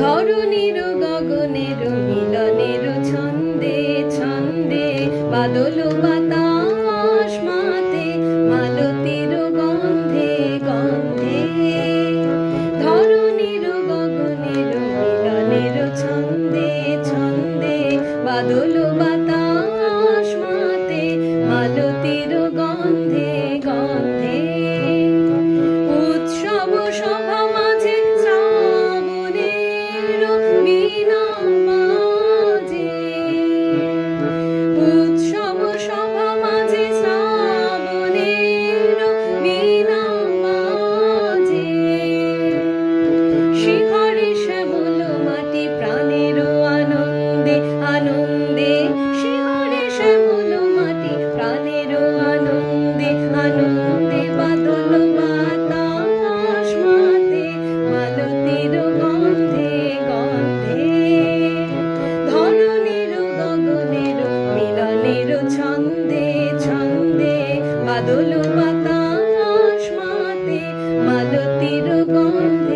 ধরণীর গগনের মিলনের ছন্দে ছন্দে বাদল বাতাস মাতে মালতীর গন্ধে গন্ধে। ধরণীর গগনের মিলনের ছন্দে ছন্দে বাদল বাতাস মাতে মালতীর গন্ধে গন্ধে। উৎসব সভা মাঝে শ্রাবণের বীণা বাজে। উৎসব সভা মাঝে শ্রাবণের বীণা বাজে। শিখরে শ্যামল মাটি প্রাণের আনন্দে আনন্দে। শিখরে শ্যামল মাটি প্রাণের আনন্দে আনন্দে বাদল বাতাস মাতে মালতীর গন্ধে গন্ধে। ধরণীর গগনের মিলনের ছন্দে ছন্দে বাদল বাতাস মাতে মালতীর গন্ধে